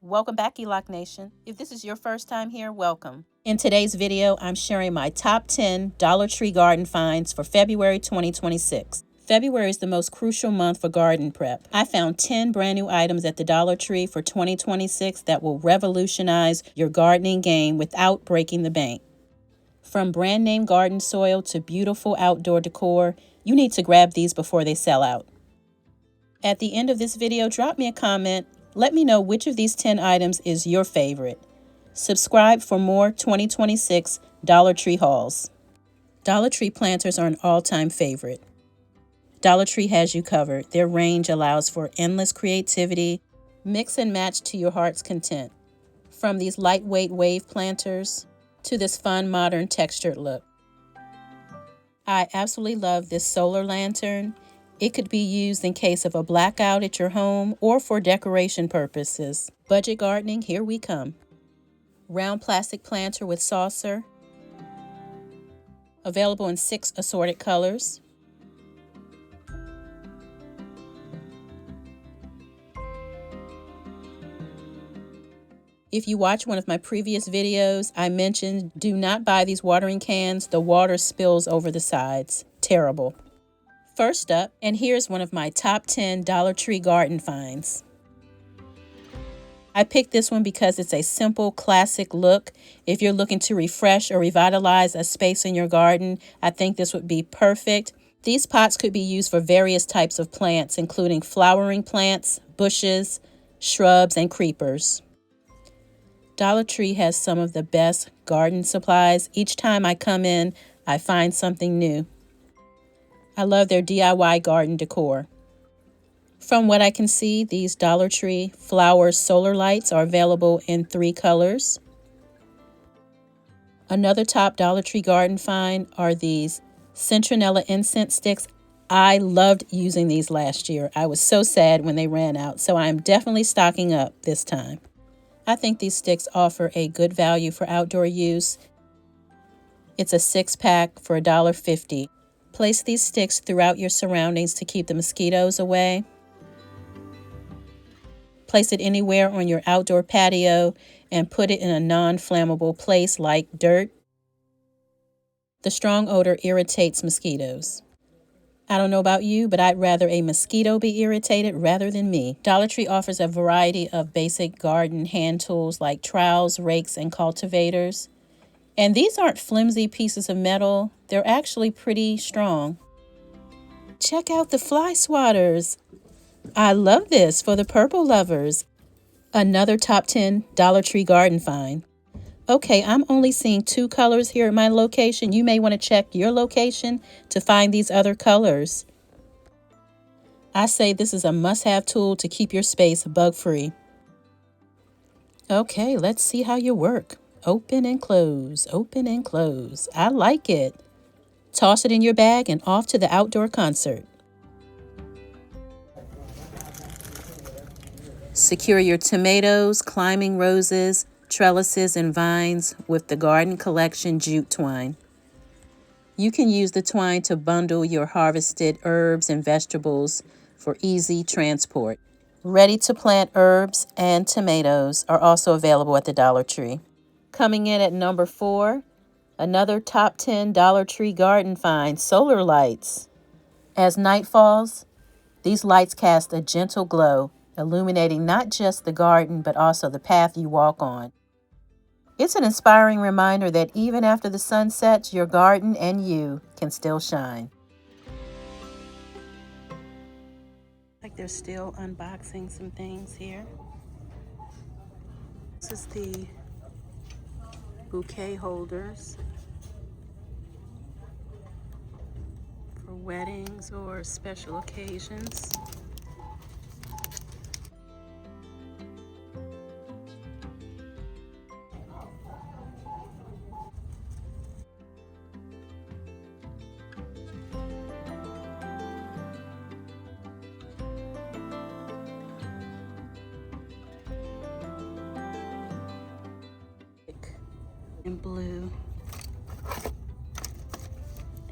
Welcome back, ELOC Nation. If this is your first time here, welcome. In today's video, I'm sharing my top 10 Dollar Tree garden finds for February 2026. February is the most crucial month for garden prep. I found 10 brand new items at the Dollar Tree for 2026 that will revolutionize your gardening game without breaking the bank. From brand name garden soil to beautiful outdoor decor, you need to grab these before they sell out. At the end of this video, drop me a comment. Let me know which of these 10 items is your favorite. Subscribe for more 2026 Dollar Tree hauls. Dollar Tree planters are an all-time favorite. Dollar Tree has you covered. Their range allows for endless creativity. Mix and match to your heart's content. From these lightweight wave planters to this fun modern textured look. I absolutely love this solar lantern. It could be used in case of a blackout at your home or for decoration purposes. Budget gardening, here we come. Round plastic planter with saucer. Available in 6 assorted colors. If you watch one of my previous videos, I mentioned do not buy these watering cans. The water spills over the sides. Terrible. First up, and here's one of my top 10 Dollar Tree garden finds. I picked this one because it's a simple, classic look. If you're looking to refresh or revitalize a space in your garden, I think this would be perfect. These pots could be used for various types of plants, including flowering plants, bushes, shrubs, and creepers. Dollar Tree has some of the best garden supplies. Each time I come in, I find something new. I love their DIY garden decor. From what I can see, these Dollar Tree flower solar lights are available in 3 colors. Another top Dollar Tree garden find are these Citronella incense sticks. I loved using these last year. I was so sad when they ran out, so I am definitely stocking up this time. I think these sticks offer a good value for outdoor use. It's a 6-pack for $1.50. Place these sticks throughout your surroundings to keep the mosquitoes away. Place it anywhere on your outdoor patio and put it in a non-flammable place like dirt. The strong odor irritates mosquitoes. I don't know about you, but I'd rather a mosquito be irritated rather than me. Dollar Tree offers a variety of basic garden hand tools like trowels, rakes, and cultivators. And these aren't flimsy pieces of metal. They're actually pretty strong. Check out the fly swatters. I love this for the purple lovers. Another top 10 Dollar Tree garden find. Okay, I'm only seeing 2 colors here at my location. You may want to check your location to find these other colors. I say this is a must-have tool to keep your space bug-free. Okay, let's see how you work. Open and close, open and close. I like it. Toss it in your bag and off to the outdoor concert. Secure your tomatoes, climbing roses, trellises, and vines with the Garden Collection jute twine. You can use the twine to bundle your harvested herbs and vegetables for easy transport. Ready to plant herbs and tomatoes are also available at the Dollar Tree. Coming in at number 4, another top 10 Dollar Tree garden find, solar lights. As night falls, these lights cast a gentle glow, illuminating not just the garden but also the path you walk on. It's an inspiring reminder that even after the sun sets, your garden and you can still shine. Like they're still unboxing some things here. This is the bouquet holders for weddings or special occasions. In blue,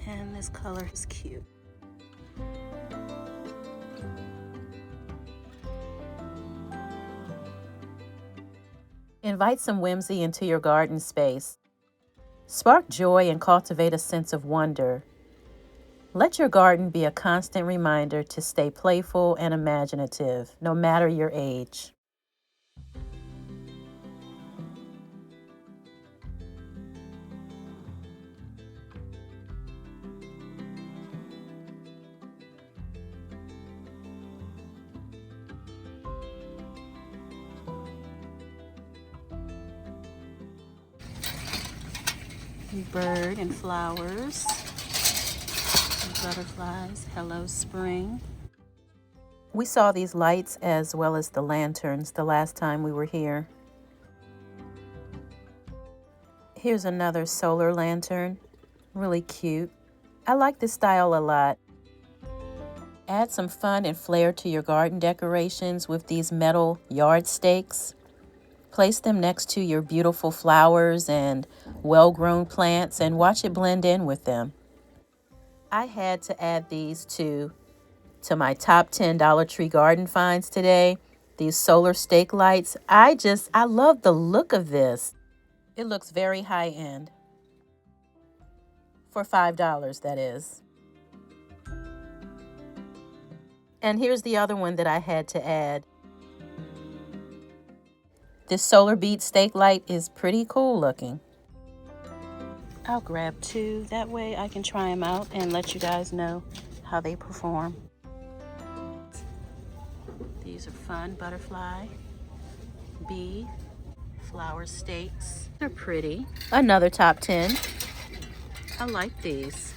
and this color is cute. Invite some whimsy into your garden space. Spark joy and cultivate a sense of wonder. Let your garden be a constant reminder to stay playful and imaginative, no matter your age. Bird and flowers, and butterflies. Hello, spring. We saw these lights as well as the lanterns the last time we were here. Here's another solar lantern, really cute. I like this style a lot. Add some fun and flair to your garden decorations with these metal yard stakes. Place them next to your beautiful flowers and well-grown plants and watch it blend in with them. I had to add these to my top 10 Dollar Tree garden finds today. These solar stake lights. I love the look of this. It looks very high-end. For $5, that is. And here's the other one that I had to add. This solar bead stake light is pretty cool looking. I'll grab two, that way I can try them out and let you guys know how they perform. These are fun, butterfly, bee, flower stakes. They're pretty. Another top 10. I like these.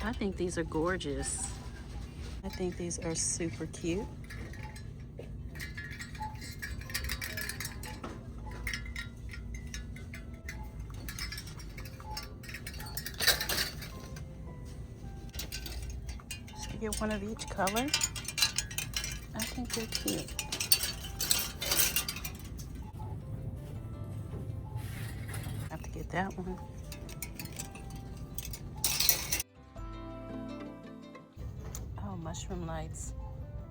I think these are gorgeous. I think these are super cute. Get one of each color. I think they're cute. I have to get that one. Oh, mushroom lights,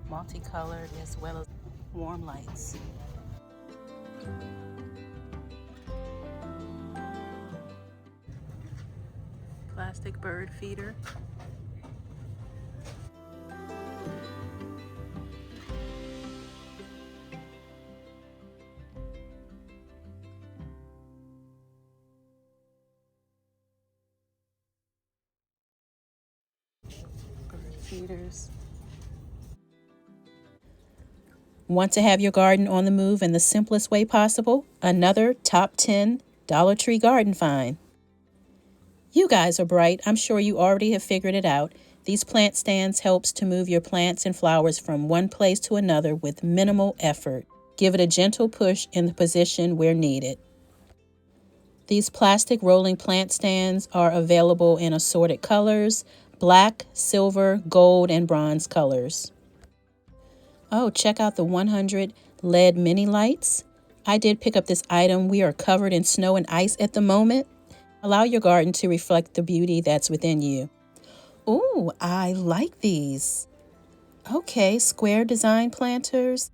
multicolored as well as warm lights. Plastic bird feeder. Feeders. Want to have your garden on the move in the simplest way possible? Another top 10 Dollar Tree garden find. You guys are bright. I'm sure you already have figured it out. These plant stands helps to move your plants and flowers from one place to another with minimal effort. Give it a gentle push in the position where needed. These plastic rolling plant stands are available in assorted colors: black, silver, gold, and bronze colors. Oh, check out the 100 LED mini lights. I did pick up this item. We are covered in snow and ice at the moment. Allow your garden to reflect the beauty that's within you. Ooh, I like these. Okay, square design planters.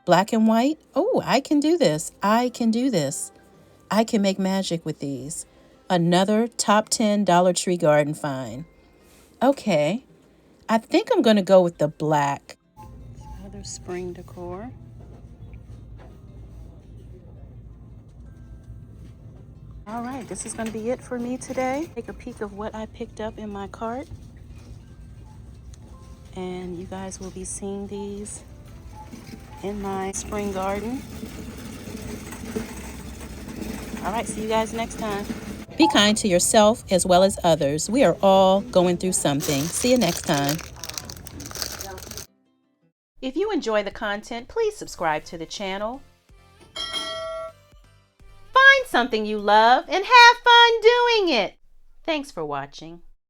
Black and white. Oh, I can do this. I can do this. I can make magic with these. Another top 10 Dollar Tree garden find. Okay, I think I'm going to go with the black. Other spring decor. All right, this is going to be it for me today. Take a peek of what I picked up in my cart. And you guys will be seeing these in my spring garden. All right, see you guys next time. Be kind to yourself as well as others. We are all going through something. See you next time. If you enjoy the content, please subscribe to the channel. Find something you love and have fun doing it. Thanks for watching.